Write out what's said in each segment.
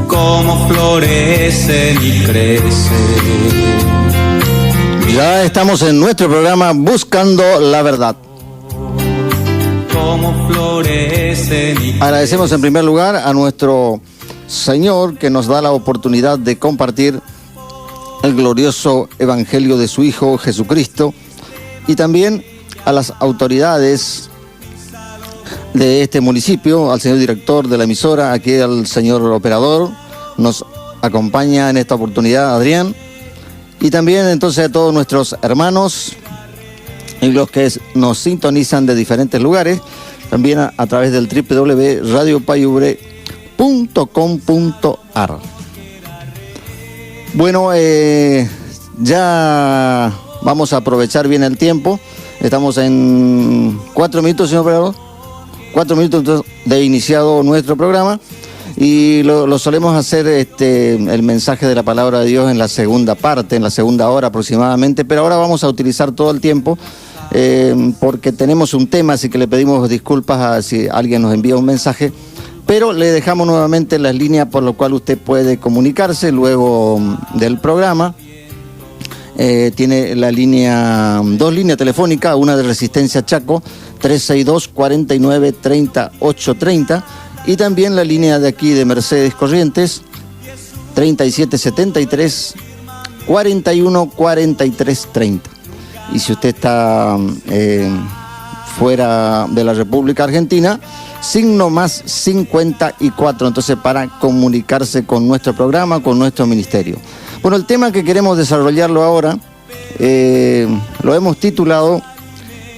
cómo florecen y crecen. Ya estamos en nuestro programa Buscando la Verdad. Cómo florecen y agradecemos en primer lugar a nuestro Señor que nos da la oportunidad de compartir el glorioso evangelio de su Hijo Jesucristo, y también a las autoridades de este municipio, al señor director de la emisora, aquí al señor operador, nos acompaña en esta oportunidad Adrián, y también entonces a todos nuestros hermanos y los que nos sintonizan de diferentes lugares, también a través del www.radiopayubre.com.ar. Bueno, ya vamos a aprovechar bien el tiempo. Estamos en 4 minutos, señor operador. 4 minutos de iniciado nuestro programa, y lo solemos hacer el mensaje de la palabra de Dios en la segunda parte, en la segunda hora aproximadamente, pero ahora vamos a utilizar todo el tiempo porque tenemos un tema, así que le pedimos disculpas a si alguien nos envía un mensaje, pero le dejamos nuevamente las líneas por las cuales usted puede comunicarse luego del programa. Tiene la línea, 2 líneas telefónicas, una de Resistencia Chaco, 362-49-3830, y también la línea de aquí de Mercedes Corrientes, 3773-41-4330. Y si usted está fuera de la República Argentina, signo más 54, entonces para comunicarse con nuestro programa, con nuestro ministerio. Bueno, el tema que queremos desarrollarlo ahora, lo hemos titulado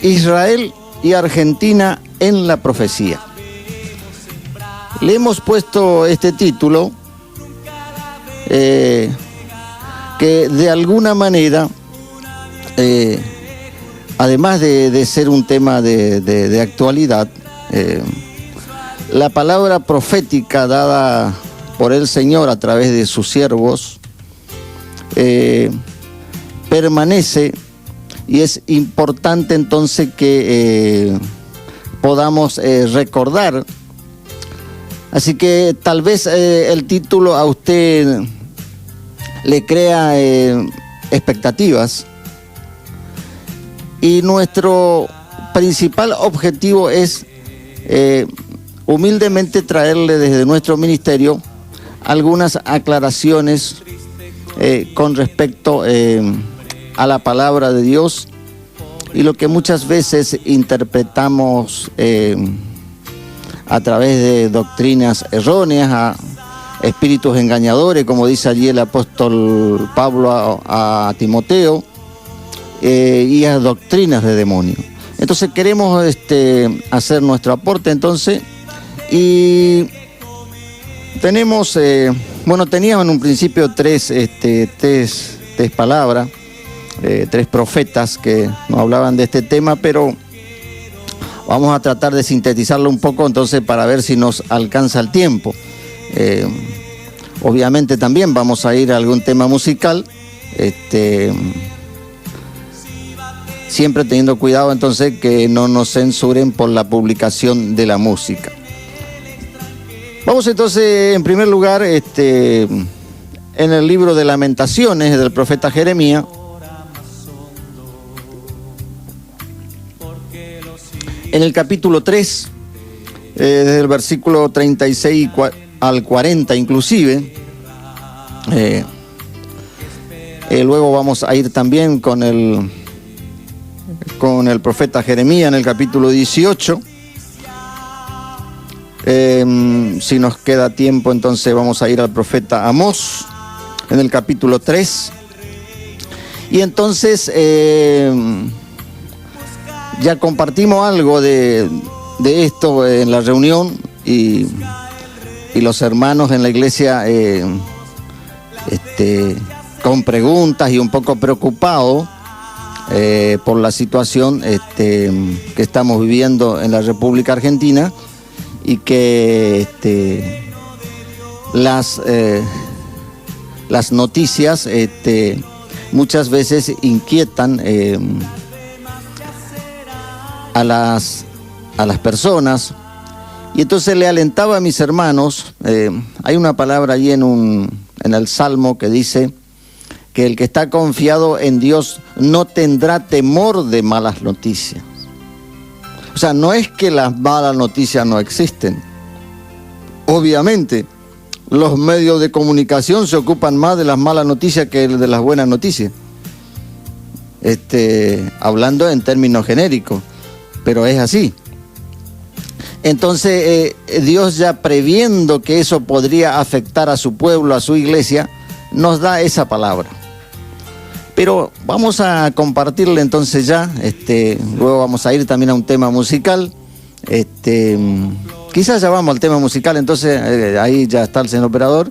Israel y Argentina en la profecía. Le hemos puesto este título que de alguna manera, además de ser un tema de actualidad, la palabra profética dada por el Señor a través de sus siervos permanece, y es importante entonces que podamos recordar. Así que tal vez el título a usted le crea expectativas, y nuestro principal objetivo es humildemente traerle desde nuestro ministerio algunas aclaraciones con respecto a la palabra de Dios, y lo que muchas veces interpretamos a través de doctrinas erróneas, a espíritus engañadores, como dice allí el apóstol Pablo a Timoteo, y a doctrinas de demonios. Entonces queremos hacer nuestro aporte entonces, y tenemos, teníamos en un principio tres palabras, 3 profetas que nos hablaban de este tema, pero vamos a tratar de sintetizarlo un poco entonces para ver si nos alcanza el tiempo. Obviamente también vamos a ir a algún tema musical, siempre teniendo cuidado entonces que no nos censuren por la publicación de la música. Vamos entonces en primer lugar en el libro de Lamentaciones del profeta Jeremías, en el capítulo 3, desde el versículo 36 al 40 inclusive. Luego vamos a ir también con el profeta Jeremías en el capítulo 18. Si nos queda tiempo, entonces vamos a ir al profeta Amós en el capítulo 3. Y entonces ya compartimos algo de esto en la reunión, y los hermanos en la iglesia con preguntas y un poco preocupados por la situación que estamos viviendo en la República Argentina, y que las noticias muchas veces inquietan a las personas, Y entonces le alentaba a mis hermanos, hay una palabra allí en el Salmo que dice que el que está confiado en Dios no tendrá temor de malas noticias. O sea, no es que las malas noticias no existen. Obviamente, los medios de comunicación se ocupan más de las malas noticias que de las buenas noticias. Hablando en términos genéricos, pero es así. Entonces, Dios, ya previendo que eso podría afectar a su pueblo, a su iglesia, nos da esa palabra. Pero vamos a compartirle entonces ya, luego vamos a ir también a un tema musical. Quizás ya vamos al tema musical, entonces ahí ya está el señor operador.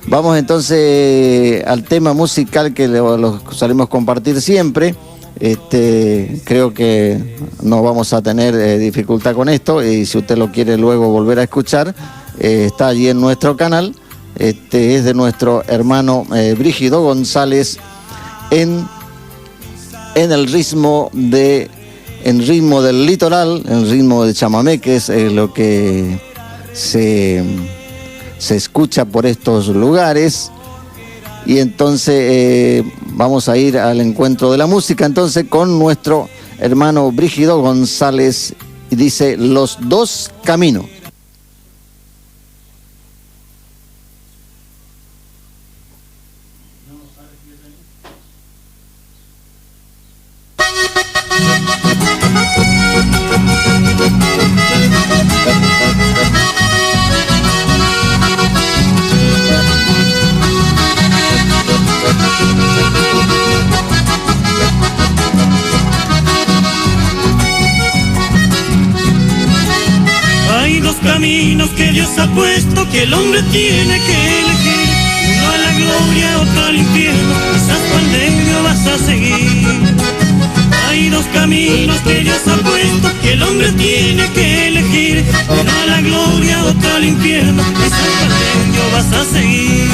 Vamos entonces al tema musical que lo salimos a compartir siempre. Creo que no vamos a tener dificultad con esto, y si usted lo quiere luego volver a escuchar, está allí en nuestro canal. Es de nuestro hermano Brígido González en el ritmo del litoral, en el ritmo de chamamé, que es lo que se escucha por estos lugares. Y entonces vamos a ir al encuentro de la música entonces con nuestro hermano Brígido González, y dice Los Dos Caminos. Hay dos caminos que Dios ha puesto, que el hombre tiene que elegir. Uno a la gloria, otro al infierno, quizás cuál de ellos vas a seguir. Hay dos caminos que Dios ha puesto, que el hombre tiene que elegir. Uno a la gloria, otro al infierno, quizás cuál de ellos vas a seguir.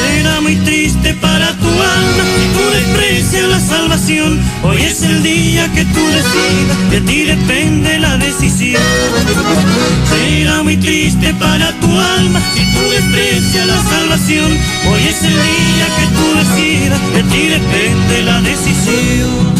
Será muy triste para tu alma si tú desprecias la salvación. Hoy es el día que tú decidas, de ti depende la decisión. Será muy triste para tu alma si tú desprecias la salvación. Hoy es el día que tú decidas, de ti depende la decisión.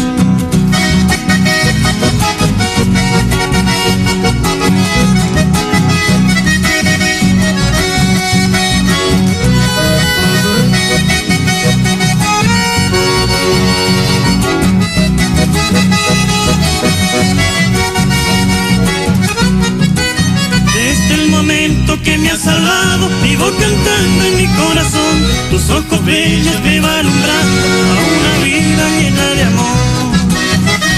Desde el momento que me has salvado, vivo cantando en mi corazón. Tus ojos bellos me van alumbrando a una vida llena de amor.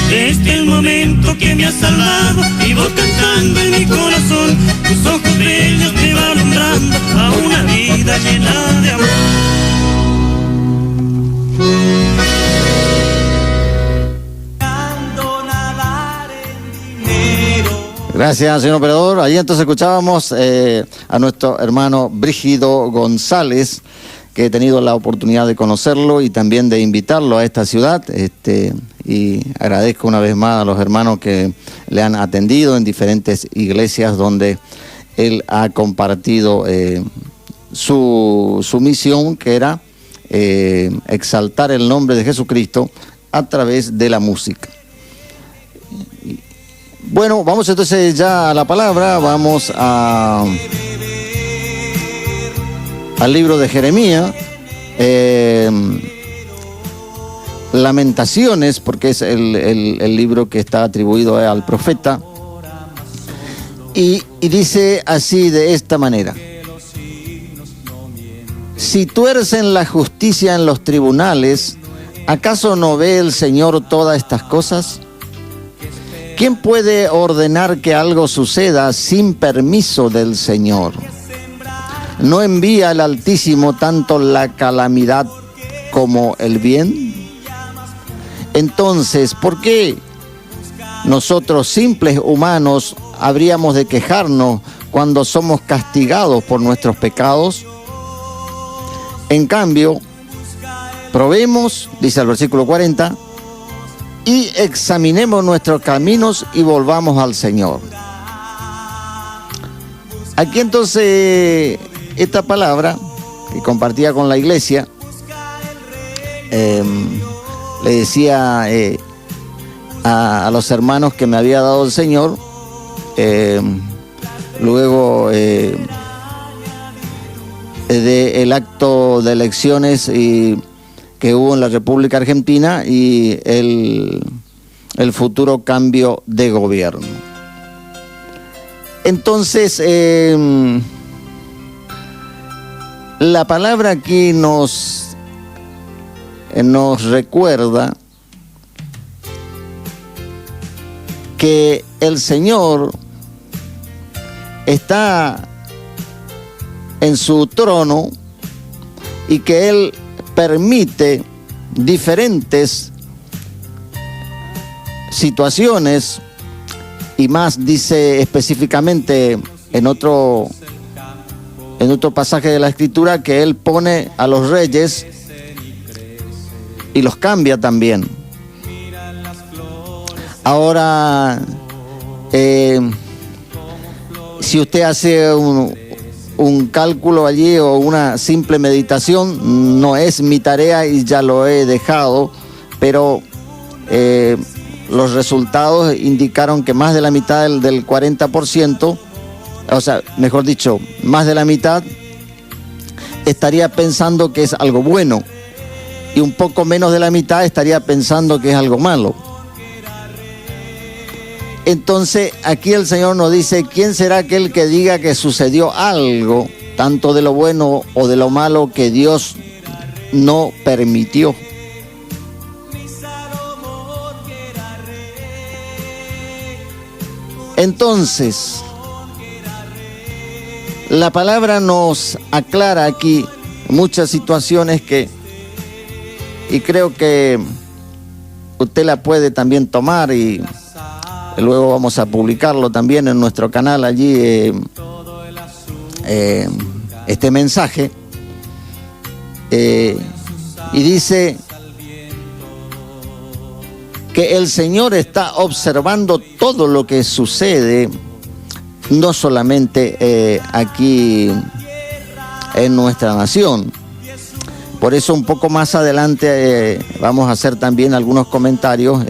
Desde el momento que me has salvado, vivo cantando en mi corazón. Tus ojos bellos me van alumbrando a una vida llena de amor. Gracias, señor operador. Allí entonces escuchábamos a nuestro hermano Brígido González, que he tenido la oportunidad de conocerlo y también de invitarlo a esta ciudad. Y agradezco una vez más a los hermanos que le han atendido en diferentes iglesias donde él ha compartido su misión, que era exaltar el nombre de Jesucristo a través de la música. Bueno, vamos entonces ya a la palabra, vamos al libro de Jeremías, Lamentaciones, porque es el libro que está atribuido al profeta, y dice así, de esta manera: si tuercen la justicia en los tribunales, ¿acaso no ve el Señor todas estas cosas? ¿Quién puede ordenar que algo suceda sin permiso del Señor? ¿No envía el Altísimo tanto la calamidad como el bien? Entonces, ¿por qué nosotros, simples humanos, habríamos de quejarnos cuando somos castigados por nuestros pecados? En cambio, probemos, dice el versículo 40, y examinemos nuestros caminos y volvamos al Señor. Aquí entonces, esta palabra que compartía con la iglesia, le decía a los hermanos que me había dado el Señor, luego del acto de elecciones que hubo en la República Argentina y el futuro cambio de gobierno. Entonces, la palabra aquí nos recuerda que el Señor está en su trono y que Él permite diferentes situaciones, y más dice específicamente en otro pasaje de la Escritura que Él pone a los reyes y los cambia también. Ahora, si usted hace un cálculo allí o una simple meditación, no es mi tarea y ya lo he dejado, pero los resultados indicaron que más de la mitad del 40%, o sea, mejor dicho, más de la mitad estaría pensando que es algo bueno y un poco menos de la mitad estaría pensando que es algo malo. Entonces, aquí el Señor nos dice, ¿quién será aquel que diga que sucedió algo, tanto de lo bueno o de lo malo, que Dios no permitió? Entonces, la palabra nos aclara aquí muchas situaciones y creo que usted la puede también tomar y luego vamos a publicarlo también en nuestro canal allí, este mensaje. Y dice que el Señor está observando todo lo que sucede, no solamente aquí en nuestra nación. Por eso un poco más adelante vamos a hacer también algunos comentarios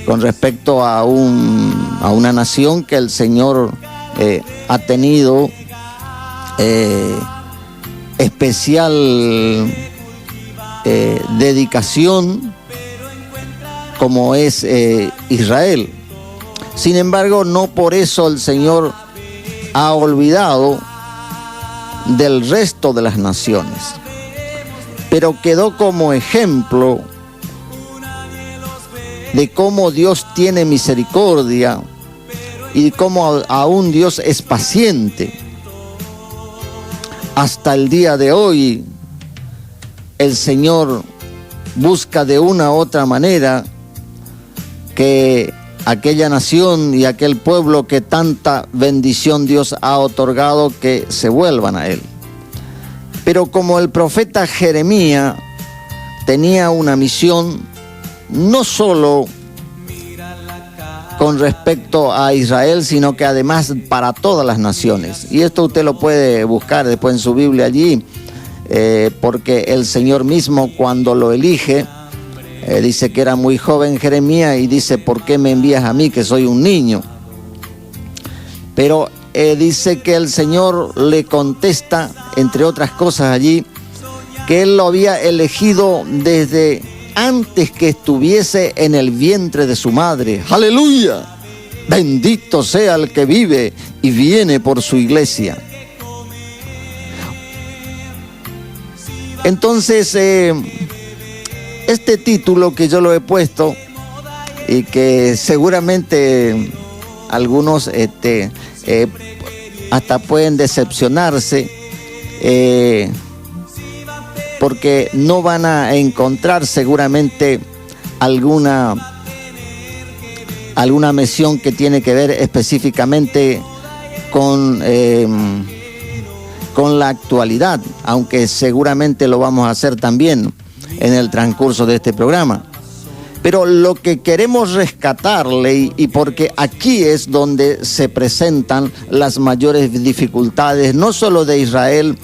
con respecto a una nación que el Señor ha tenido especial dedicación, como es Israel. Sin embargo, no por eso el Señor ha olvidado del resto de las naciones, pero quedó como ejemplo de cómo Dios tiene misericordia y cómo aún Dios es paciente. Hasta el día de hoy, el Señor busca de una u otra manera que aquella nación y aquel pueblo que tanta bendición Dios ha otorgado, que se vuelvan a Él. Pero como el profeta Jeremías tenía una misión, no solo con respecto a Israel, sino que además para todas las naciones. Y esto usted lo puede buscar después en su Biblia allí, porque el Señor mismo, cuando lo elige, dice que era muy joven Jeremías y dice, ¿por qué me envías a mí, que soy un niño? Pero dice que el Señor le contesta, entre otras cosas allí, que Él lo había elegido desde antes que estuviese en el vientre de su madre. ¡Aleluya! Bendito sea el que vive y viene por su iglesia. Entonces, este título que yo lo he puesto y que seguramente algunos hasta pueden decepcionarse, porque no van a encontrar seguramente alguna mención que tiene que ver específicamente con la actualidad, aunque seguramente lo vamos a hacer también en el transcurso de este programa. Pero lo que queremos rescatarle, y porque aquí es donde se presentan las mayores dificultades, no solo de Israel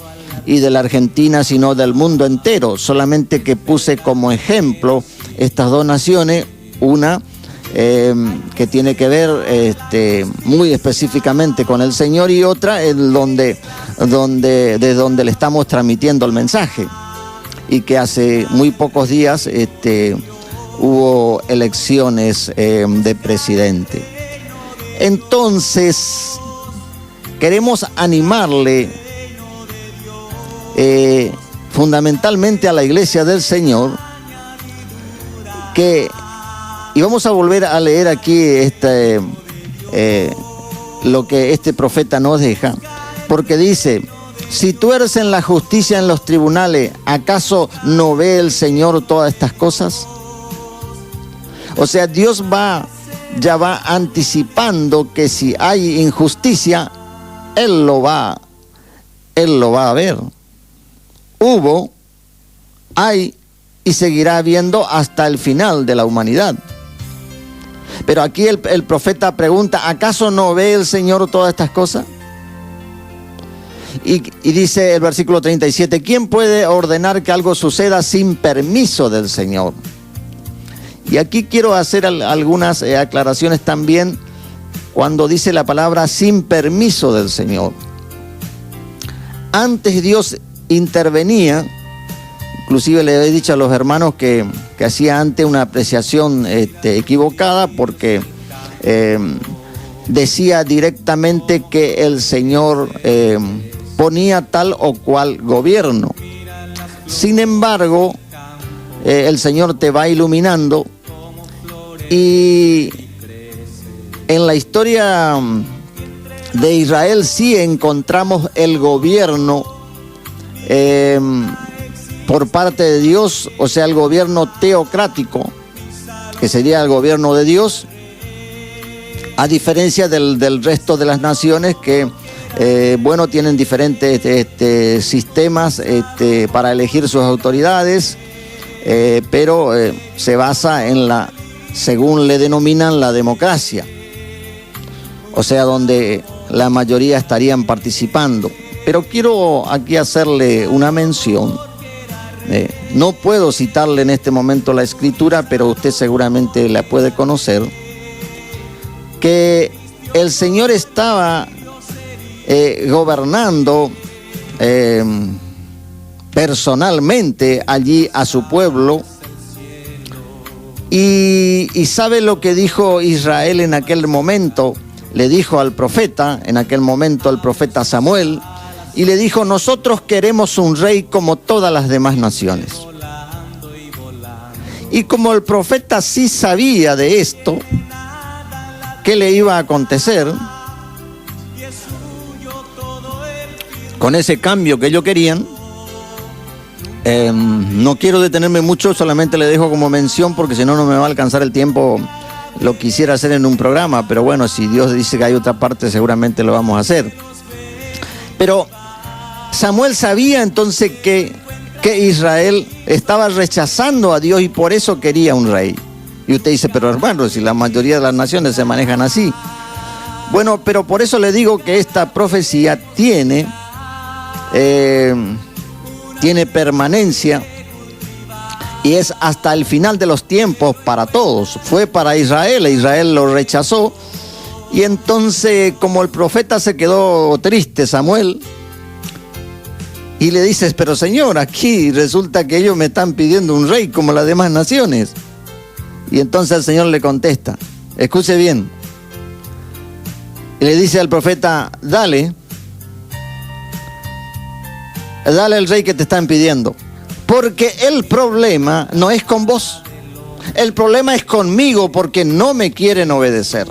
y de la Argentina, sino del mundo entero. Solamente que puse como ejemplo estas dos naciones, una que tiene que ver muy específicamente con el Señor, y otra desde donde le estamos transmitiendo el mensaje, y que hace muy pocos días hubo elecciones de presidente. Entonces queremos animarle fundamentalmente a la Iglesia del Señor, y vamos a volver a leer aquí lo que este profeta nos deja, porque dice: si tuercen la justicia en los tribunales, ¿acaso no ve el Señor todas estas cosas? O sea, Dios ya va anticipando que si hay injusticia, Él lo va a ver. Hubo, hay y seguirá habiendo hasta el final de la humanidad. Pero aquí el profeta pregunta: ¿acaso no ve el Señor todas estas cosas? Y dice el versículo 37, ¿quién puede ordenar que algo suceda sin permiso del Señor? Y aquí quiero hacer algunas aclaraciones también cuando dice la palabra sin permiso del Señor. Antes Dios intervenía, inclusive le he dicho a los hermanos que hacía antes una apreciación equivocada, porque decía directamente que el Señor ponía tal o cual gobierno. Sin embargo, el Señor te va iluminando, y en la historia de Israel sí encontramos el gobierno por parte de Dios, o sea, el gobierno teocrático, que sería el gobierno de Dios, a diferencia del resto de las naciones que tienen diferentes sistemas para elegir sus autoridades, pero se basa en según le denominan, la democracia, o sea, donde la mayoría estarían participando. Pero quiero aquí hacerle una mención. No puedo citarle en este momento la escritura, pero usted seguramente la puede conocer, que el Señor estaba gobernando personalmente allí a su pueblo, y sabe lo que dijo Israel en aquel momento. Le dijo al profeta, en aquel momento el profeta Samuel, y le dijo: nosotros queremos un rey como todas las demás naciones. Y como el profeta sí sabía de esto, qué le iba a acontecer con ese cambio que ellos querían, no quiero detenerme mucho, solamente le dejo como mención, porque si no, no me va a alcanzar el tiempo. Lo quisiera hacer en un programa, pero bueno, si Dios dice que hay otra parte, seguramente lo vamos a hacer. Pero Samuel sabía entonces que Israel estaba rechazando a Dios, y por eso quería un rey. Y usted dice: pero hermano, si la mayoría de las naciones se manejan así. Bueno, pero por eso le digo que esta profecía tiene permanencia, y es hasta el final de los tiempos para todos. Fue para Israel, Israel lo rechazó, y entonces, como el profeta se quedó triste, Samuel, y le dices: pero Señor, aquí resulta que ellos me están pidiendo un rey como las demás naciones. Y entonces el Señor le contesta, escuche bien, y le dice al profeta: dale el rey que te están pidiendo, porque el problema no es con vos, el problema es conmigo, porque no me quieren obedecer.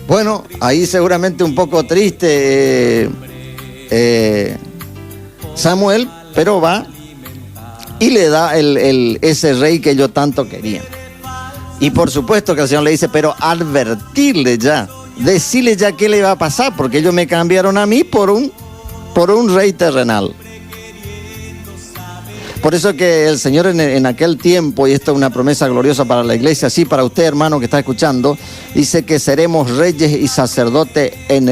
Bueno, ahí seguramente un poco triste Samuel, pero va y le da ese rey que ellos tanto querían. Y por supuesto que el Señor le dice, pero advertirle ya, decirle ya qué le va a pasar, porque ellos me cambiaron a mí por un rey terrenal. Por eso que el Señor en aquel tiempo, y esto es una promesa gloriosa para la iglesia, sí, para usted, hermano, que está escuchando, dice que seremos reyes y sacerdotes en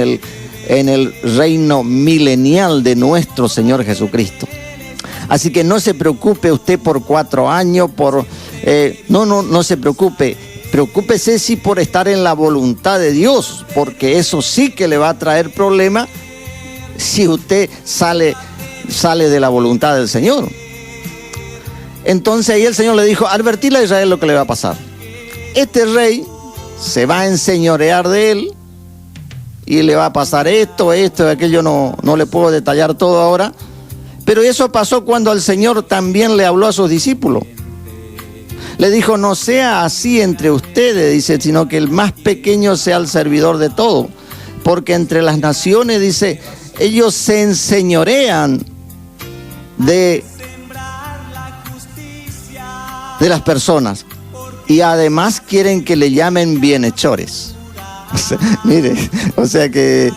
el reino milenial de nuestro Señor Jesucristo. Así que no se preocupe usted por 4 años, no se preocupe. Preocúpese sí por estar en la voluntad de Dios, porque eso sí que le va a traer problemas si usted sale de la voluntad del Señor. Entonces ahí el Señor le dijo, advertirle a Israel lo que le va a pasar. Este rey se va a enseñorear de él y le va a pasar esto, aquello, no le puedo detallar todo ahora. Pero eso pasó cuando el Señor también le habló a sus discípulos. Le dijo, no sea así entre ustedes, dice, sino que el más pequeño sea el servidor de todo. Porque entre las naciones, dice, ellos se enseñorean de las personas. Y además quieren que le llamen bienhechores. Mire, o sea que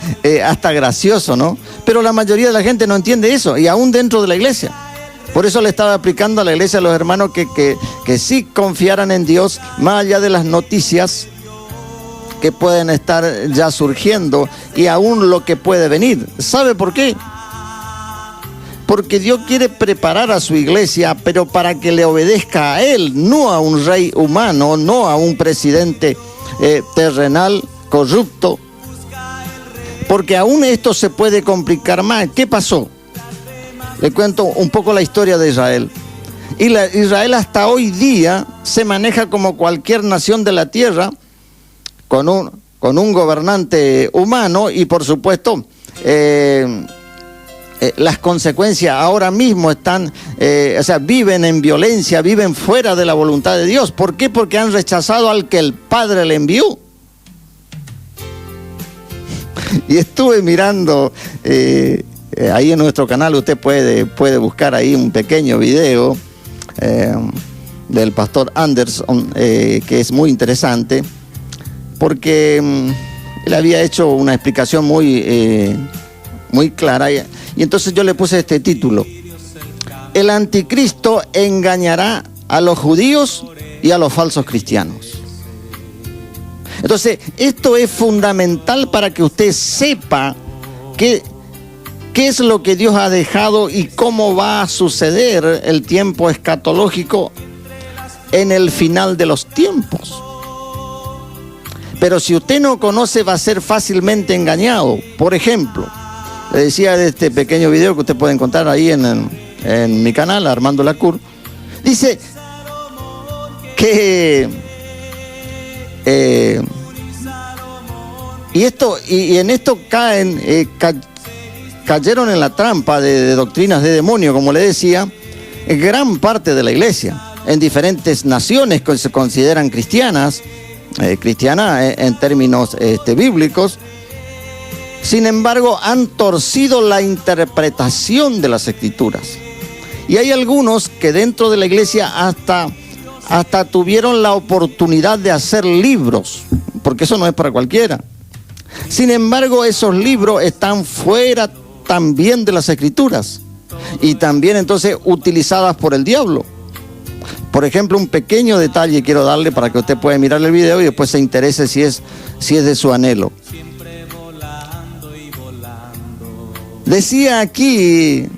hasta gracioso, ¿no? Pero la mayoría de la gente no entiende eso, y aún dentro de la iglesia. Por eso le estaba aplicando a la iglesia a los hermanos que sí confiaran en Dios, más allá de las noticias que pueden estar ya surgiendo y aún lo que puede venir. ¿Sabe por qué? Porque Dios quiere preparar a su iglesia, pero para que le obedezca a Él, no a un rey humano, no a un presidente terrenal corrupto. Porque aún esto se puede complicar más. ¿Qué pasó? Le cuento un poco la historia de Israel. Israel hasta hoy día se maneja como cualquier nación de la tierra, con un gobernante humano y por supuesto las consecuencias ahora mismo están, viven en violencia, viven fuera de la voluntad de Dios. ¿Por qué? Porque han rechazado al que el Padre le envió. Y estuve mirando ahí en nuestro canal, usted puede buscar ahí un pequeño video del pastor Anderson, que es muy interesante, porque él había hecho una explicación muy clara, y entonces yo le puse este título: el anticristo engañará a los judíos y a los falsos cristianos. Entonces, esto es fundamental para que usted sepa qué es lo que Dios ha dejado y cómo va a suceder el tiempo escatológico en el final de los tiempos. Pero si usted no conoce, va a ser fácilmente engañado. Por ejemplo, le decía de este pequeño video que usted puede encontrar ahí en mi canal, Armando Lacour. Dice que y en esto cayeron en la trampa de doctrinas de demonio, como le decía, gran parte de la iglesia, en diferentes naciones que se consideran cristianas, en términos bíblicos. Sin embargo, han torcido la interpretación de las escrituras. Y hay algunos que dentro de la iglesia hasta tuvieron la oportunidad de hacer libros, porque eso no es para cualquiera. Sin embargo, esos libros están fuera también de las escrituras y también entonces utilizadas por el diablo. Por ejemplo, un pequeño detalle quiero darle para que usted pueda mirar el video y después se interese si es de su anhelo. Decía aquí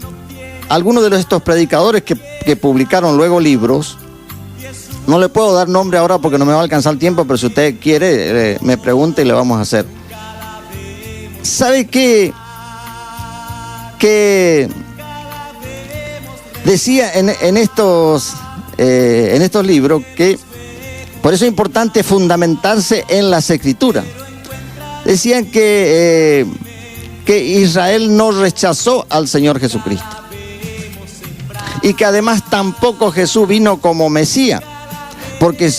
algunos de estos predicadores que publicaron luego libros. No le puedo dar nombre ahora porque no me va a alcanzar el tiempo, pero si usted quiere, me pregunta y le vamos a hacer. ¿Sabe qué? Que decía en estos libros que por eso es importante fundamentarse en las escrituras. Decían que Israel no rechazó al Señor Jesucristo y que además tampoco Jesús vino como Mesías, porque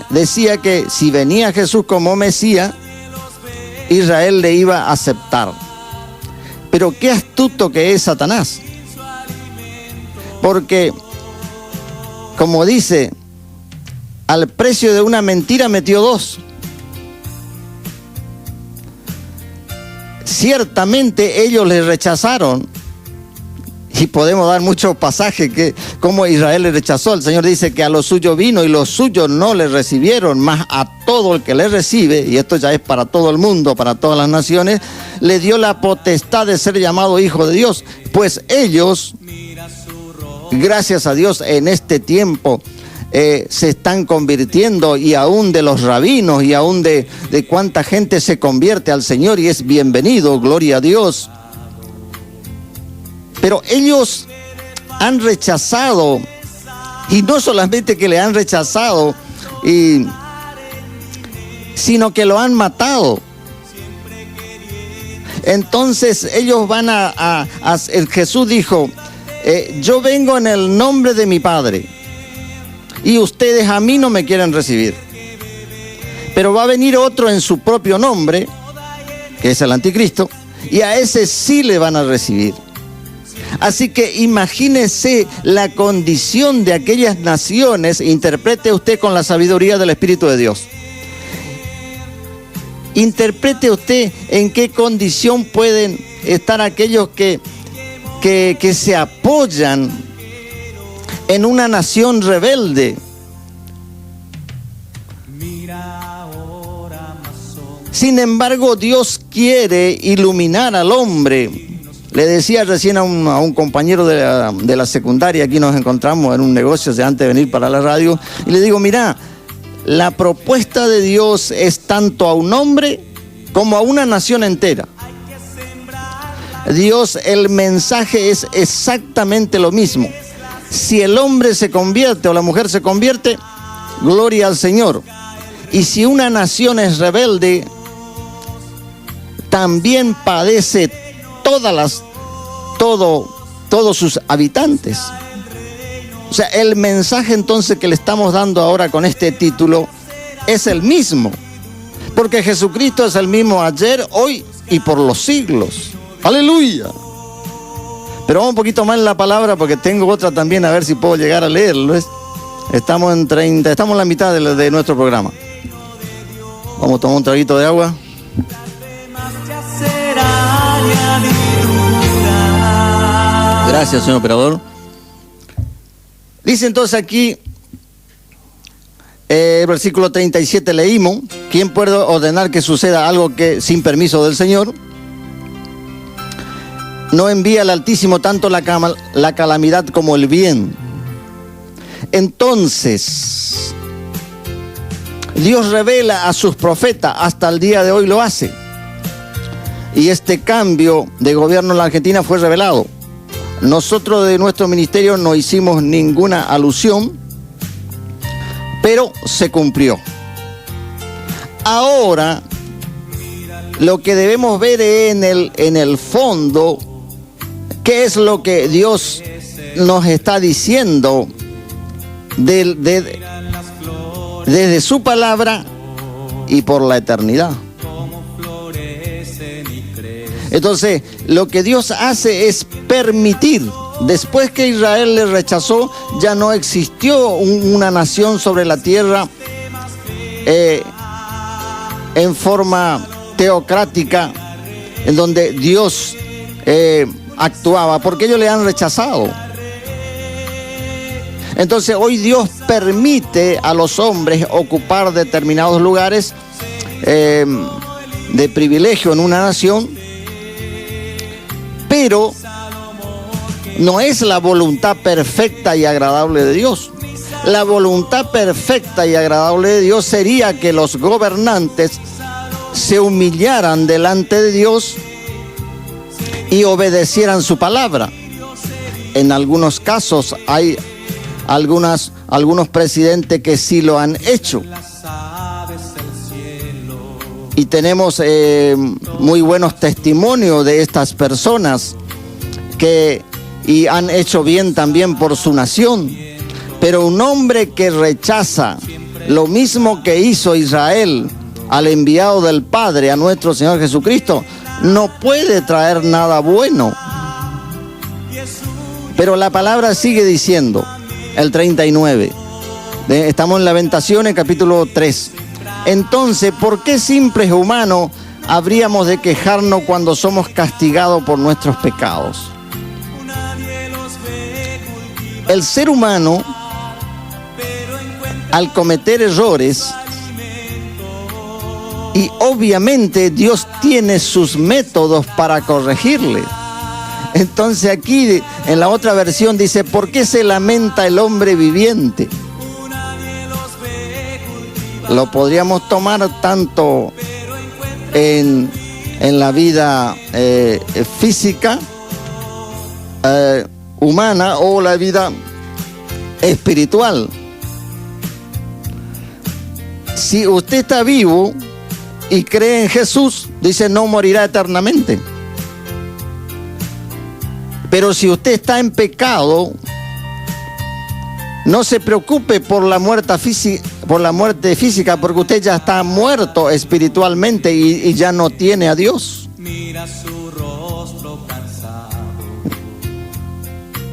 decía que si venía Jesús como Mesías, Israel le iba a aceptar. Pero qué astuto que es Satanás, porque como dice, al precio de una mentira metió dos. Ciertamente ellos le rechazaron, y podemos dar muchos pasajes que como Israel le rechazó. El Señor dice que a los suyos vino y los suyos no le recibieron, mas a todo el que le recibe, y esto ya es para todo el mundo, para todas las naciones, le dio la potestad de ser llamado hijo de Dios. Pues ellos, gracias a Dios, en este tiempo se están convirtiendo, y aún de los rabinos, y aún de cuánta gente se convierte al Señor, y es bienvenido, gloria a Dios. Pero ellos han rechazado, y no solamente que le han rechazado, sino que lo han matado. Entonces ellos van Jesús dijo, yo vengo en el nombre de mi Padre, y ustedes a mí no me quieren recibir. Pero va a venir otro en su propio nombre, que es el anticristo, y a ese sí le van a recibir. Así que imagínese la condición de aquellas naciones, interprete usted con la sabiduría del Espíritu de Dios. Interprete usted en qué condición pueden estar aquellos que se apoyan en una nación rebelde. Sin embargo, Dios quiere iluminar al hombre. Le decía recién a un compañero de la secundaria, aquí nos encontramos en un negocio antes de venir para la radio, y le digo, mira, la propuesta de Dios es tanto a un hombre como a una nación entera. Dios, el mensaje es exactamente lo mismo. Si el hombre se convierte o la mujer se convierte, gloria al Señor. Y si una nación es rebelde, también padece todos sus habitantes. O sea, el mensaje entonces que le estamos dando ahora con este título es el mismo, porque Jesucristo es el mismo ayer, hoy y por los siglos. ¡Aleluya! Pero vamos un poquito más en la palabra, porque tengo otra también, a ver si puedo llegar a leerlo. Estamos en la mitad de nuestro programa. Vamos a tomar un traguito de agua. Gracias, señor operador. Dice entonces aquí, versículo 37 leímos, ¿quién puede ordenar que suceda algo que sin permiso del Señor? No envía el Altísimo tanto la calamidad como el bien. Entonces, Dios revela a sus profetas, hasta el día de hoy lo hace. Y este cambio de gobierno en la Argentina fue revelado. Nosotros de nuestro ministerio no hicimos ninguna alusión, pero se cumplió. Ahora, lo que debemos ver en el fondo, ¿qué es lo que Dios nos está diciendo desde su palabra y por la eternidad? Entonces, lo que Dios hace es permitir. Después que Israel le rechazó, ya no existió una nación sobre la tierra en forma teocrática, en donde Dios actuaba, porque ellos le han rechazado. Entonces, hoy Dios permite a los hombres ocupar determinados lugares de privilegio en una nación, pero no es la voluntad perfecta y agradable de Dios. La voluntad perfecta y agradable de Dios sería que los gobernantes se humillaran delante de Dios y obedecieran su palabra. En algunos casos hay algunos presidentes que sí lo han hecho. Y tenemos muy buenos testimonios de estas personas y han hecho bien también por su nación. Pero un hombre que rechaza lo mismo que hizo Israel al enviado del Padre, a nuestro Señor Jesucristo, no puede traer nada bueno. Pero la palabra sigue diciendo, el 39. Estamos en Lamentaciones, capítulo 3. Entonces, ¿por qué simples humanos habríamos de quejarnos cuando somos castigados por nuestros pecados? El ser humano, al cometer errores, y obviamente Dios tiene sus métodos para corregirle. Entonces aquí en la otra versión dice, ¿por qué se lamenta el hombre viviente? Lo podríamos tomar tanto en la vida física, humana, o la vida espiritual. Si usted está vivo y cree en Jesús, dice, no morirá eternamente. Pero si usted está en pecado, no se preocupe por la muerte física, porque usted ya está muerto espiritualmente y ya no tiene a Dios. Mira su rostro cansado.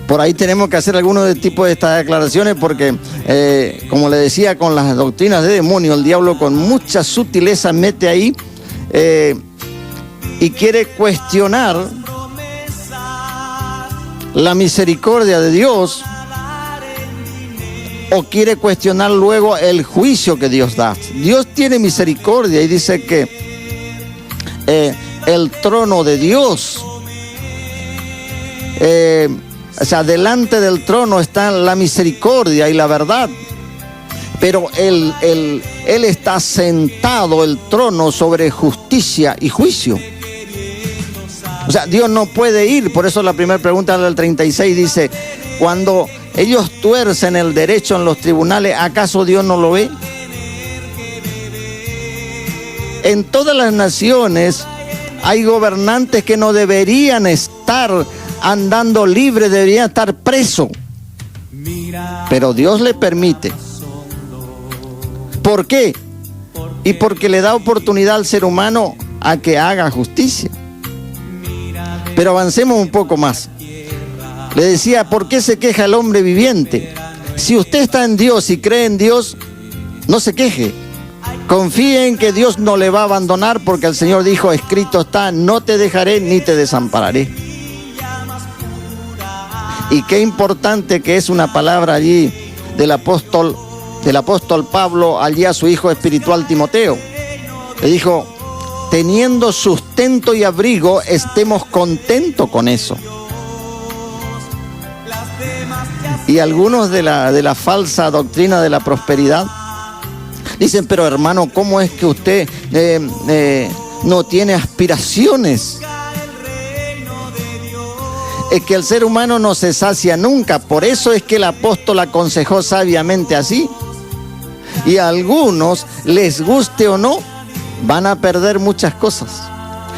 Por ahí tenemos que hacer algunos tipos de estas declaraciones porque, como le decía, con las doctrinas de demonio, el diablo con mucha sutileza mete ahí y quiere cuestionar la misericordia de Dios, o quiere cuestionar luego el juicio que Dios da. Dios tiene misericordia y dice que el trono de Dios, o sea, delante del trono está la misericordia y la verdad, pero Él está sentado el trono sobre justicia y juicio. O sea, Dios no puede ir. Por eso la primera pregunta del 36 dice, cuando ellos tuercen el derecho en los tribunales, ¿acaso Dios no lo ve? En todas las naciones hay gobernantes que no deberían estar andando libres, deberían estar presos. Pero Dios le permite. ¿Por qué? Y porque le da oportunidad al ser humano a que haga justicia. Pero avancemos un poco más. Le decía, ¿por qué se queja el hombre viviente? Si usted está en Dios y cree en Dios, no se queje. Confíe en que Dios no le va a abandonar, porque el Señor dijo, escrito está, no te dejaré ni te desampararé. Y qué importante que es una palabra allí del apóstol Pablo, allí a su hijo espiritual Timoteo. Le dijo, teniendo sustento y abrigo, estemos contentos con eso. Y algunos de la falsa doctrina de la prosperidad dicen, pero hermano, ¿cómo es que usted no tiene aspiraciones? Es que el ser humano no se sacia nunca. Por eso es que el apóstol aconsejó sabiamente así. Y a algunos, les guste o no, van a perder muchas cosas.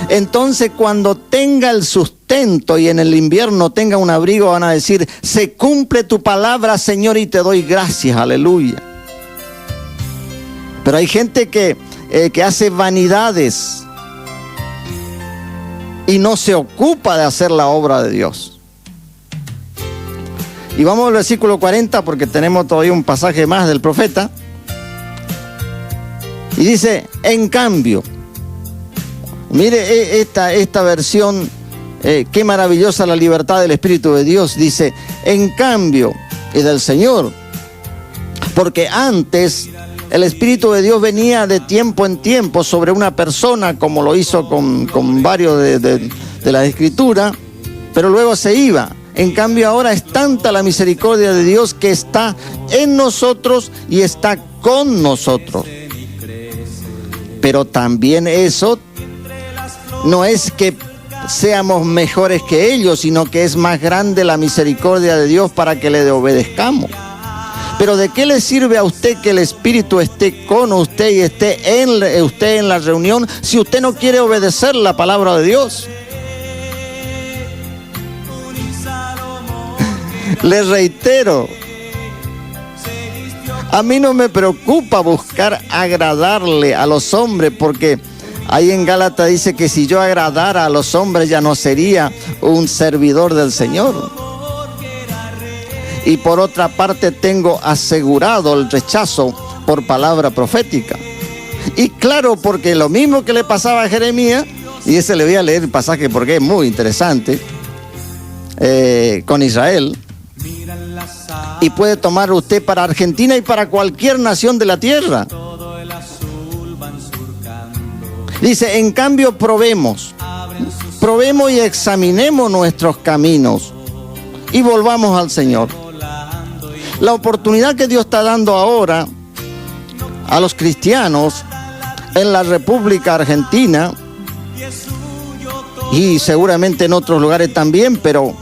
Entonces, cuando tenga el sustento y en el invierno tenga un abrigo, van a decir, se cumple tu palabra, Señor, y te doy gracias, aleluya. Pero hay gente que hace vanidades y no se ocupa de hacer la obra de Dios. Y vamos al versículo 40 porque tenemos todavía un pasaje más del profeta. Y dice, en cambio, mire esta versión, qué maravillosa la libertad del Espíritu de Dios. Dice, en cambio, y del Señor, porque antes el Espíritu de Dios venía de tiempo en tiempo sobre una persona, como lo hizo con varios de la Escritura, pero luego se iba. En cambio ahora es tanta la misericordia de Dios que está en nosotros y está con nosotros. Pero también eso no es que seamos mejores que ellos, sino que es más grande la misericordia de Dios para que le obedezcamos. Pero ¿de qué le sirve a usted que el Espíritu esté con usted y esté usted en la reunión si usted no quiere obedecer la palabra de Dios? Le reitero, a mí no me preocupa buscar agradarle a los hombres, porque ahí en Gálatas dice que si yo agradara a los hombres ya no sería un servidor del Señor. y por otra parte tengo asegurado el rechazo por palabra profética. Y claro, porque lo mismo que le pasaba a Jeremías, y ese le voy a leer el pasaje porque es muy interesante, con Israel, y puede tomar usted para Argentina y para cualquier nación de la tierra. Dice, en cambio probemos y examinemos nuestros caminos y volvamos al Señor. La oportunidad que Dios está dando ahora a los cristianos en la República Argentina y seguramente en otros lugares también, pero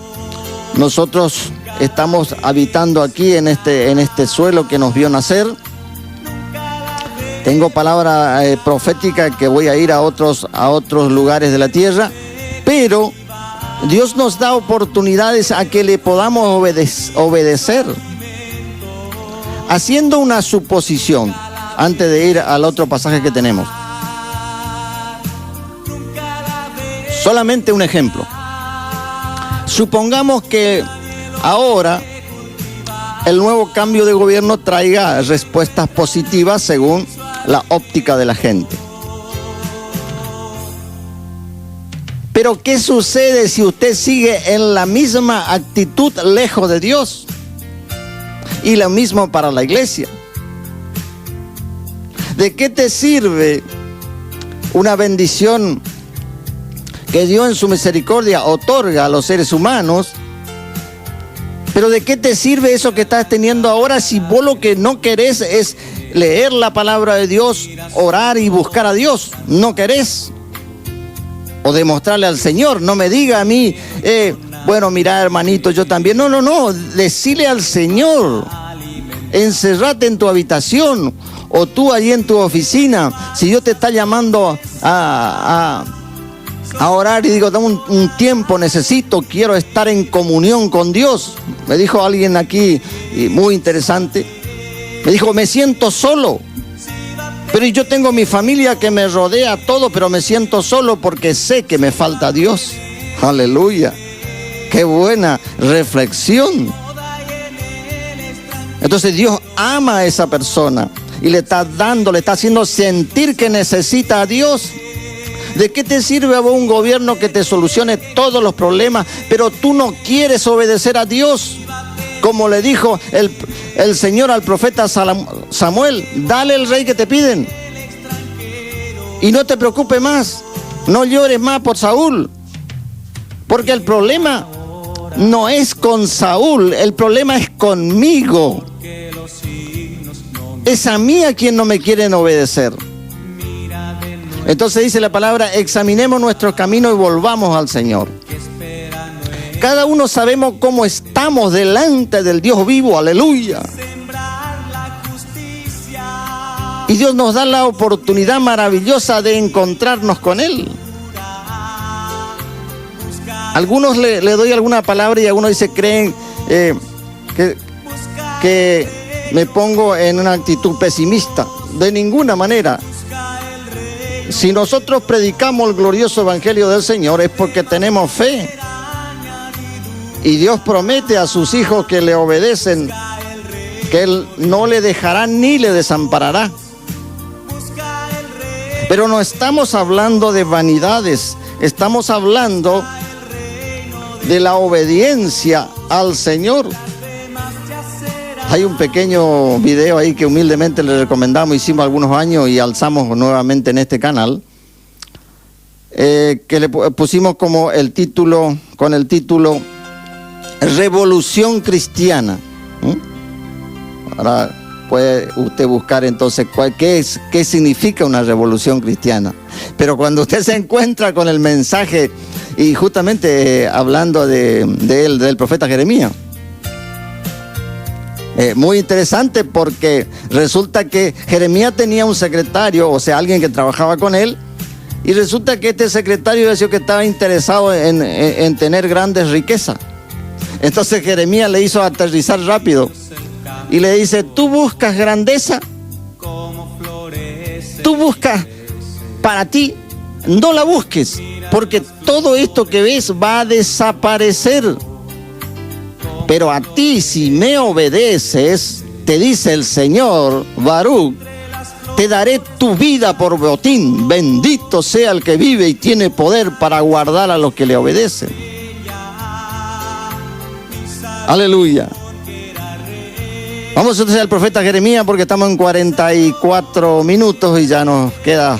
nosotros estamos habitando aquí en este suelo que nos vio nacer. Tengo palabra profética que voy a ir a otros lugares de la tierra, pero Dios nos da oportunidades a que le podamos obedecer. Haciendo una suposición, antes de ir al otro pasaje que tenemos. Solamente un ejemplo. Supongamos que ahora el nuevo cambio de gobierno traiga respuestas positivas según la óptica de la gente. Pero ¿qué sucede si usted sigue en la misma actitud lejos de Dios? Y lo mismo para la iglesia. ¿De qué te sirve una bendición que Dios en su misericordia otorga a los seres humanos? Pero ¿de qué te sirve eso que estás teniendo ahora si vos lo que no querés es leer la palabra de Dios, orar y buscar a Dios? No querés. O demostrarle al Señor. No me diga a mí, bueno, mira hermanito, yo también. No, decile al Señor. Encerrate en tu habitación o tú allí en tu oficina. Si Dios te está llamando a orar y digo, dame un tiempo, quiero estar en comunión con Dios. Me dijo alguien aquí, muy interesante, me dijo, me siento solo, pero yo tengo mi familia que me rodea todo, pero me siento solo porque sé que me falta Dios. Aleluya, qué buena reflexión. Entonces Dios ama a esa persona y le está haciendo sentir que necesita a Dios. ¿De qué te sirve a vos un gobierno que te solucione todos los problemas, pero tú no quieres obedecer a Dios? Como le dijo el Señor al profeta Samuel, dale el rey que te piden. Y no te preocupes más, no llores más por Saúl. Porque el problema no es con Saúl, el problema es conmigo. Es a mí a quien no me quieren obedecer. Entonces dice la palabra, examinemos nuestros caminos y volvamos al Señor. Cada uno sabemos cómo estamos delante del Dios vivo, aleluya. Y Dios nos da la oportunidad maravillosa de encontrarnos con Él. Algunos le doy alguna palabra y algunos creen que me pongo en una actitud pesimista. De ninguna manera. Si nosotros predicamos el glorioso evangelio del Señor es porque tenemos fe. Y Dios promete a sus hijos que le obedecen que Él no le dejará ni le desamparará. Pero no estamos hablando de vanidades, estamos hablando de la obediencia al Señor. Hay un pequeño video ahí que humildemente le recomendamos, hicimos algunos años y alzamos nuevamente en este canal, que le pusimos como el título, con el título Revolución Cristiana. Ahora puede usted buscar entonces qué significa una revolución cristiana. Pero cuando usted se encuentra con el mensaje, y justamente hablando del profeta Jeremías, muy interesante porque resulta que Jeremías tenía un secretario, o sea, alguien que trabajaba con él, y resulta que este secretario decía que estaba interesado en tener grandes riquezas. Entonces Jeremías le hizo aterrizar rápido y le dice, tú buscas grandeza, tú buscas para ti, no la busques, porque todo esto que ves va a desaparecer. Pero a ti, si me obedeces, te dice el Señor, Baruch, te daré tu vida por botín. Bendito sea el que vive y tiene poder para guardar a los que le obedecen. Aleluya. Vamos entonces al profeta Jeremías, porque estamos en 44 minutos y ya nos queda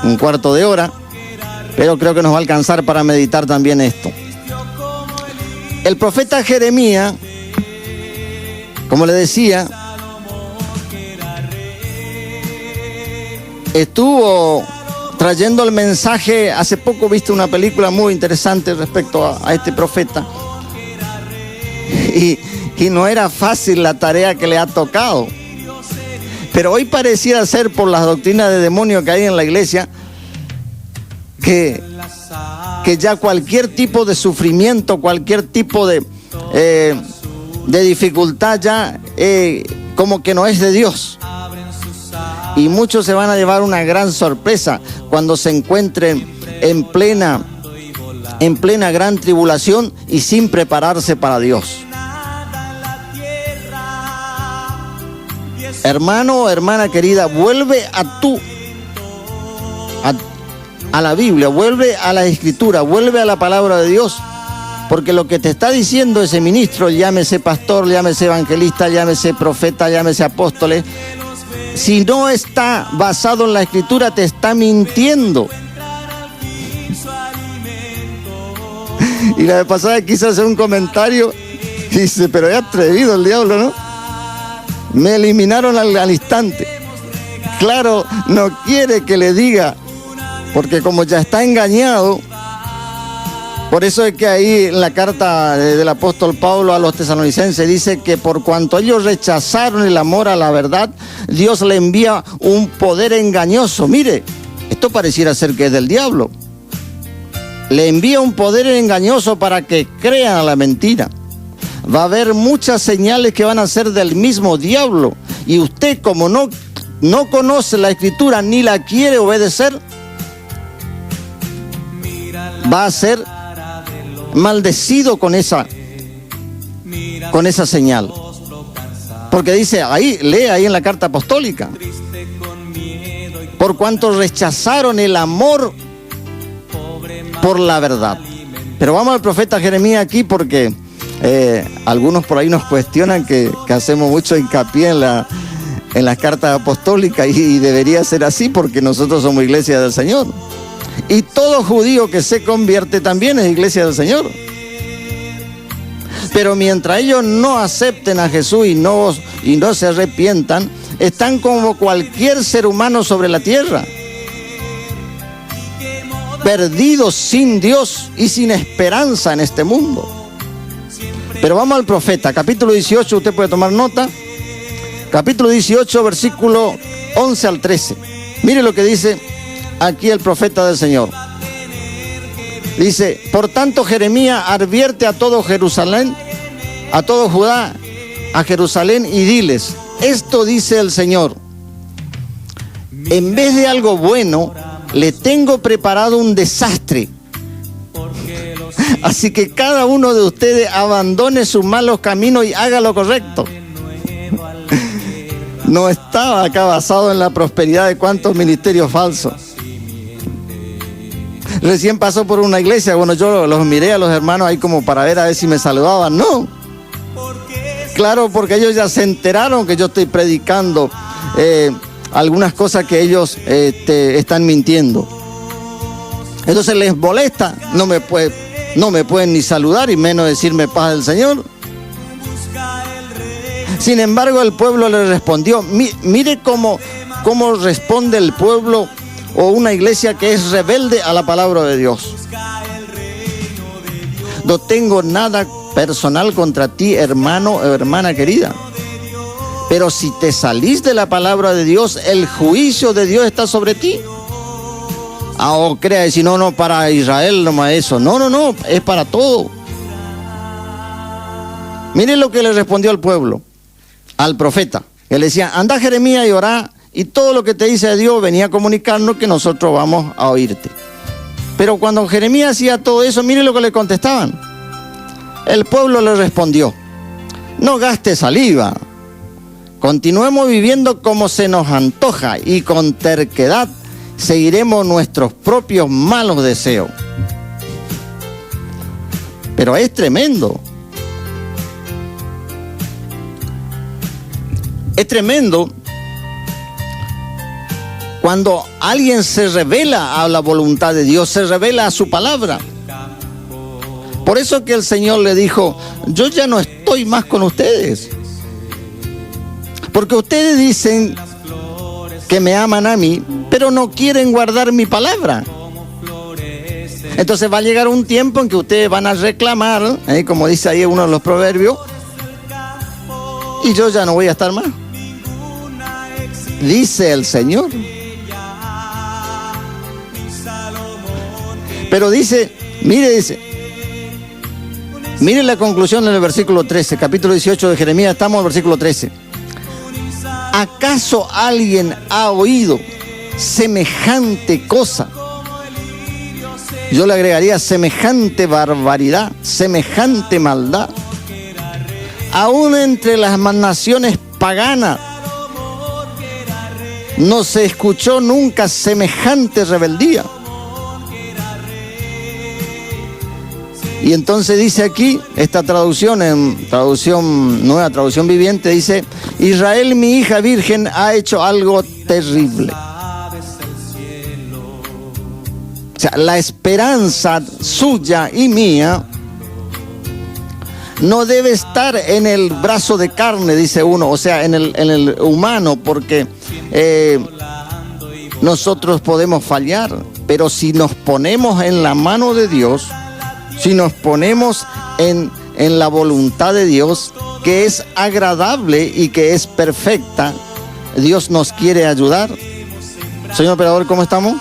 un cuarto de hora. Pero creo que nos va a alcanzar para meditar también esto. El profeta Jeremías, como le decía, estuvo trayendo el mensaje. Hace poco viste una película muy interesante respecto a este profeta. Y no era fácil la tarea que le ha tocado. Pero hoy pareciera ser, por las doctrinas de demonio que hay en la iglesia, que ya cualquier tipo de sufrimiento, cualquier tipo de dificultad ya como que no es de Dios. Y muchos se van a llevar una gran sorpresa cuando se encuentren en plena gran tribulación y sin prepararse para Dios. Hermano o hermana querida, vuelve a la Biblia, vuelve a la Escritura, vuelve a la palabra de Dios, porque lo que te está diciendo ese ministro, llámese pastor, llámese evangelista, llámese profeta, llámese apóstoles, si no está basado en la Escritura, te está mintiendo. Y la vez pasada quise hacer un comentario, y dice, pero es atrevido el diablo, ¿no? Me eliminaron al instante. Claro, no quiere que le diga, porque como ya está engañado. Por eso es que ahí en la carta del apóstol Pablo a los tesalonicenses dice que por cuanto ellos rechazaron el amor a la verdad, Dios le envía un poder engañoso. Mire, esto pareciera ser que es del diablo. Le envía un poder engañoso para que crean a la mentira. Va a haber muchas señales que van a ser del mismo diablo. Y usted, como no conoce la Escritura ni la quiere obedecer, va a ser maldecido con esa señal. Porque dice ahí, lee ahí en la carta apostólica, por cuanto rechazaron el amor por la verdad. Pero vamos al profeta Jeremías aquí, porque algunos por ahí nos cuestionan que hacemos mucho hincapié en las cartas apostólicas, y debería ser así porque nosotros somos iglesia del Señor. Y todo judío que se convierte también es iglesia del Señor. Pero mientras ellos no acepten a Jesús y no se arrepientan, están como cualquier ser humano sobre la tierra, perdidos, sin Dios y sin esperanza en este mundo. Pero vamos al profeta, capítulo 18, usted puede tomar nota. Capítulo 18, versículo 11 al 13. Mire lo que dice aquí el profeta del Señor. Dice, por tanto Jeremías advierte a todo Jerusalén, a todo Judá, a Jerusalén, y diles, esto dice el Señor, en vez de algo bueno, le tengo preparado un desastre. Así que cada uno de ustedes abandone sus malos caminos y haga lo correcto. No estaba acá basado en la prosperidad de cuántos ministerios falsos. Recién pasó por una iglesia, bueno, yo los miré a los hermanos ahí como para ver a ver si me saludaban. No. Claro, porque ellos ya se enteraron que yo estoy predicando algunas cosas que ellos están mintiendo. Entonces les molesta, no me pueden ni saludar y menos decirme paz del Señor. Sin embargo, el pueblo le respondió. Mire cómo responde el pueblo o una iglesia que es rebelde a la palabra de Dios. No tengo nada personal contra ti, hermano o hermana querida. Pero si te salís de la palabra de Dios, el juicio de Dios está sobre ti. O crea decir, no, para Israel nomás eso. No, es para todo. Miren lo que le respondió al pueblo, al profeta. Él decía, anda Jeremías y orá, y todo lo que te dice de Dios venía a comunicarnos que nosotros vamos a oírte. Pero cuando Jeremías hacía todo eso, miren lo que le contestaban. El pueblo le respondió: no gaste saliva, continuemos viviendo como se nos antoja y con terquedad seguiremos nuestros propios malos deseos. Pero es tremendo. Es tremendo cuando alguien se revela a la voluntad de Dios, se revela a su palabra. Por eso que el Señor le dijo: yo ya no estoy más con ustedes, porque ustedes dicen que me aman a mí, pero no quieren guardar mi palabra. Entonces va a llegar un tiempo en que ustedes van a reclamar, como dice ahí uno de los proverbios, y yo ya no voy a estar más, dice el Señor. Pero dice, mire la conclusión en el versículo 13, capítulo 18 de Jeremías, estamos en el versículo 13. ¿Acaso alguien ha oído semejante cosa? Yo le agregaría semejante barbaridad, semejante maldad. Aún entre las naciones paganas no se escuchó nunca semejante rebeldía. Y entonces dice aquí, esta traducción, en nueva traducción viviente, dice: Israel, mi hija virgen, ha hecho algo terrible. O sea, la esperanza suya y mía no debe estar en el brazo de carne, dice uno, o sea, en el humano, porque nosotros podemos fallar, pero si nos ponemos en la mano de Dios, si nos ponemos en la voluntad de Dios, que es agradable y que es perfecta, Dios nos quiere ayudar. Señor operador, ¿cómo estamos?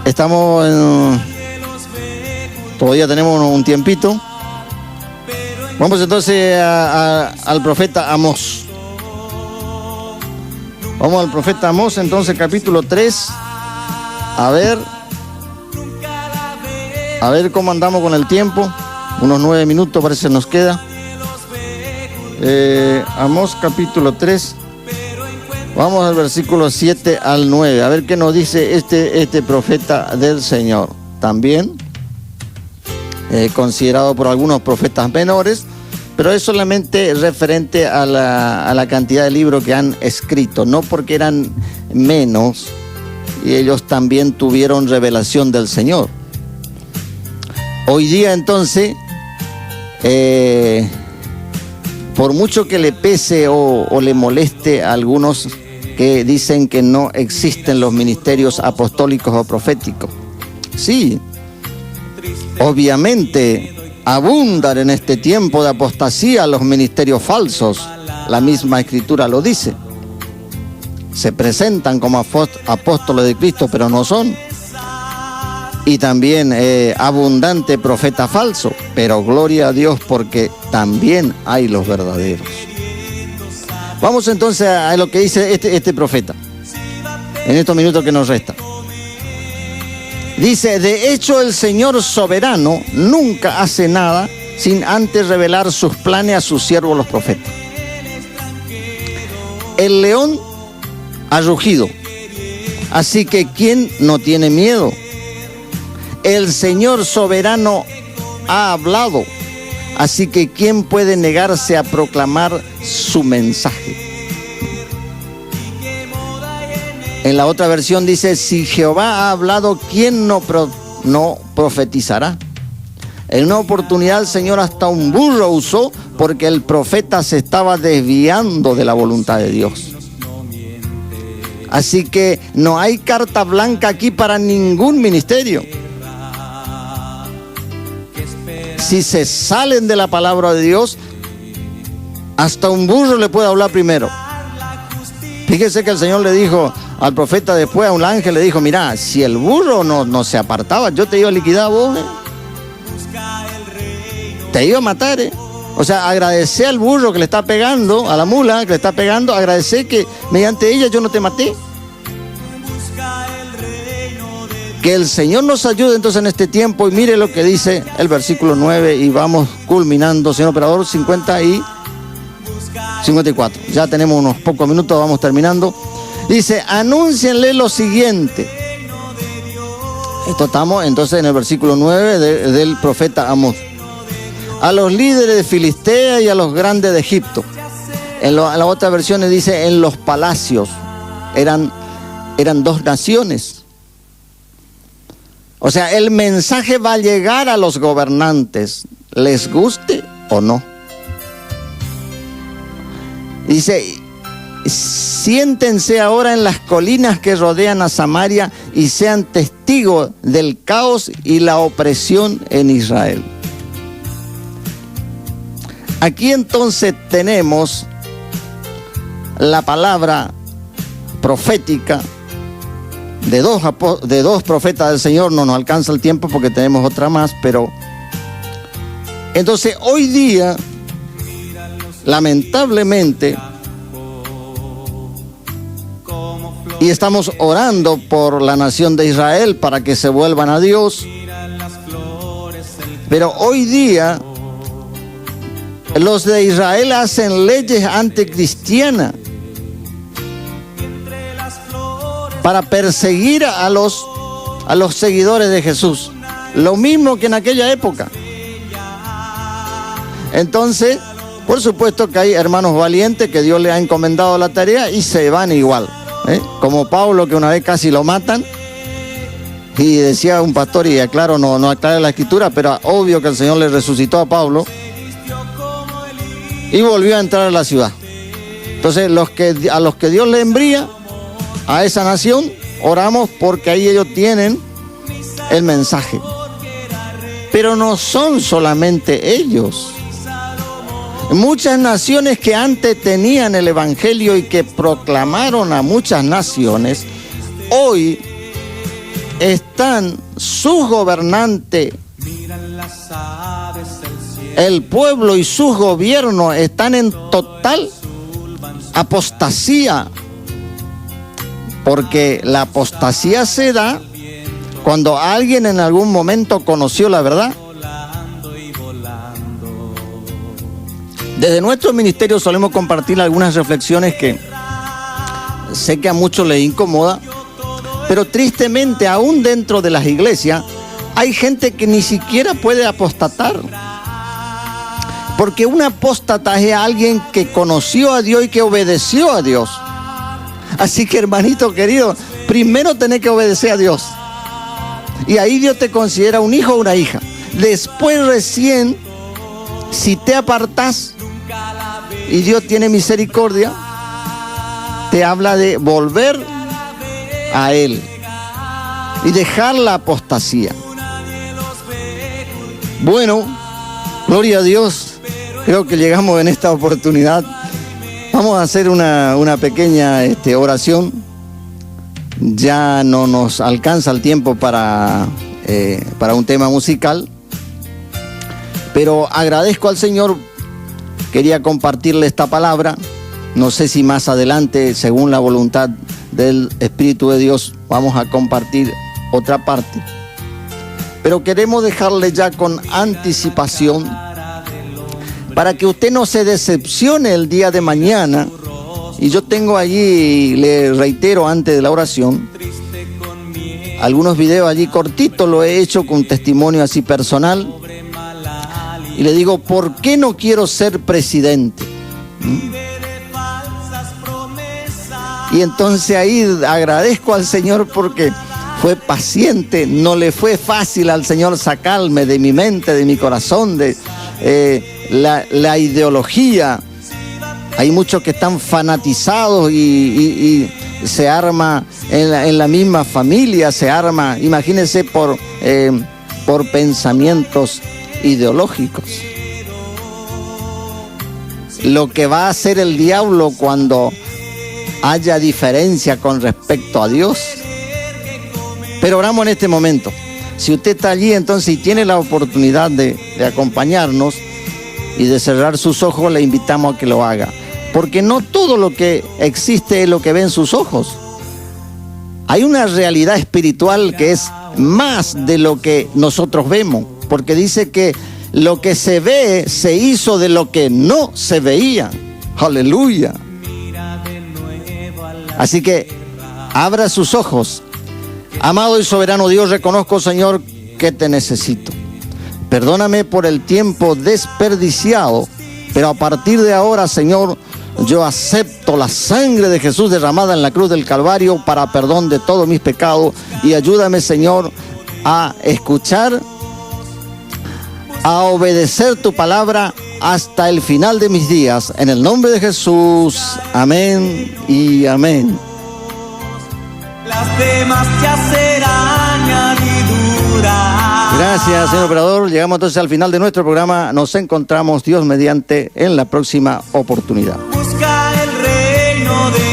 Estamos todavía tenemos un tiempito. Vamos entonces al profeta Amós. Vamos al profeta Amós, entonces, capítulo 3. A ver cómo andamos con el tiempo. Unos 9 minutos parece nos queda. Amós capítulo 3. Vamos al versículo 7 al 9. A ver qué nos dice este profeta del Señor. También considerado por algunos profetas menores, pero es solamente referente a la cantidad de libros que han escrito. No porque eran menos, y ellos también tuvieron revelación del Señor. Hoy día entonces, por mucho que le pese o le moleste a algunos que dicen que no existen los ministerios apostólicos o proféticos, sí, obviamente abundan en este tiempo de apostasía los ministerios falsos. La misma Escritura lo dice. Se presentan como apóstoles de Cristo, pero no son. Y también abundante profeta falso, pero gloria a Dios porque también hay los verdaderos. Vamos entonces a lo que dice este profeta en estos minutos que nos restan. Dice: de hecho el Señor soberano nunca hace nada sin antes revelar sus planes a sus siervos los profetas. El león ha rugido, así que ¿quién no tiene miedo? El Señor soberano ha hablado, así que ¿quién puede negarse a proclamar su mensaje? En la otra versión dice: si Jehová ha hablado, ¿quién no profetizará? En una oportunidad el Señor hasta un burro usó porque el profeta se estaba desviando de la voluntad de Dios. Así que no hay carta blanca aquí para ningún ministerio. Si se salen de la palabra de Dios, hasta un burro le puede hablar primero. Fíjese que el Señor le dijo al profeta después, a un ángel le dijo: mira, si el burro no se apartaba, yo te iba a liquidar a vos, te iba a matar, O sea, agradece al burro que le está pegando, a la mula que le está pegando, agradece que mediante ella yo no te maté. Que el Señor nos ayude entonces en este tiempo, y mire lo que dice el versículo 9, y vamos culminando, señor operador, 50 y 54. Ya tenemos unos pocos minutos, vamos terminando. Dice, anúncienle lo siguiente. Esto estamos entonces en el versículo 9 del profeta Amós. A los líderes de Filistea y a los grandes de Egipto. En las otras versiones dice en los palacios. Eran dos naciones. O sea, el mensaje va a llegar a los gobernantes, les guste o no. Dice, siéntense ahora en las colinas que rodean a Samaria y sean testigos del caos y la opresión en Israel. Aquí entonces tenemos la palabra profética de dos profetas del Señor. No nos alcanza el tiempo porque tenemos otra más, pero entonces hoy día, lamentablemente, y estamos orando por la nación de Israel para que se vuelvan a Dios, pero hoy día los de Israel hacen leyes anticristianas para perseguir a los seguidores de Jesús. Lo mismo que en aquella época. Entonces, por supuesto que hay hermanos valientes que Dios les ha encomendado la tarea y se van igual. Como Pablo, que una vez casi lo matan. Y decía un pastor, y aclaro, no aclara la escritura, pero obvio que el Señor le resucitó a Pablo y volvió a entrar a la ciudad. Entonces, a los que Dios le envía a esa nación, oramos porque ahí ellos tienen el mensaje. Pero no son solamente ellos. Muchas naciones que antes tenían el evangelio y que proclamaron a muchas naciones, hoy están sus gobernantes, el pueblo y sus gobiernos están en total apostasía. Porque la apostasía se da cuando alguien en algún momento conoció la verdad. Desde nuestro ministerio solemos compartir algunas reflexiones que sé que a muchos les incomoda, pero tristemente aún dentro de las iglesias hay gente que ni siquiera puede apostatar. Porque un apóstata es alguien que conoció a Dios y que obedeció a Dios. Así que, hermanito querido, primero tenés que obedecer a Dios. Y ahí Dios te considera un hijo o una hija. Después recién, si te apartás y Dios tiene misericordia, te habla de volver a Él y dejar la apostasía. Bueno, gloria a Dios. Creo que llegamos en esta oportunidad. Vamos a hacer una pequeña oración. Ya no nos alcanza el tiempo para un tema musical, pero agradezco al Señor. Quería compartirle esta palabra. No sé si más adelante, según la voluntad del Espíritu de Dios, vamos a compartir otra parte. Pero queremos dejarle ya con anticipación para que usted no se decepcione el día de mañana. Y yo tengo allí, le reitero antes de la oración, algunos videos allí cortitos, lo he hecho con testimonio así personal. Y le digo, ¿por qué no quiero ser presidente? Y entonces ahí agradezco al Señor porque fue paciente, no le fue fácil al Señor sacarme de mi mente, de mi corazón, de la ideología. Hay muchos que están fanatizados y se arma en la misma familia, se arma, imagínense, por pensamientos ideológicos. Lo que va a hacer el diablo cuando haya diferencia con respecto a Dios. Pero oramos en este momento. Si usted está allí entonces y tiene la oportunidad de acompañarnos y de cerrar sus ojos, le invitamos a que lo haga. Porque no todo lo que existe es lo que ven sus ojos. Hay una realidad espiritual que es más de lo que nosotros vemos, porque dice que lo que se ve se hizo de lo que no se veía. Aleluya. Así que abra sus ojos. Amado y soberano Dios, reconozco, Señor, que te necesito. Perdóname por el tiempo desperdiciado, pero a partir de ahora, Señor, yo acepto la sangre de Jesús derramada en la cruz del Calvario para perdón de todos mis pecados, y ayúdame, Señor, a escuchar, a obedecer tu palabra hasta el final de mis días. En el nombre de Jesús, amén y amén. Las demás ya serán añadiduras. Gracias, señor operador. Llegamos entonces al final de nuestro programa. Nos encontramos, Dios mediante, en la próxima oportunidad. Busca el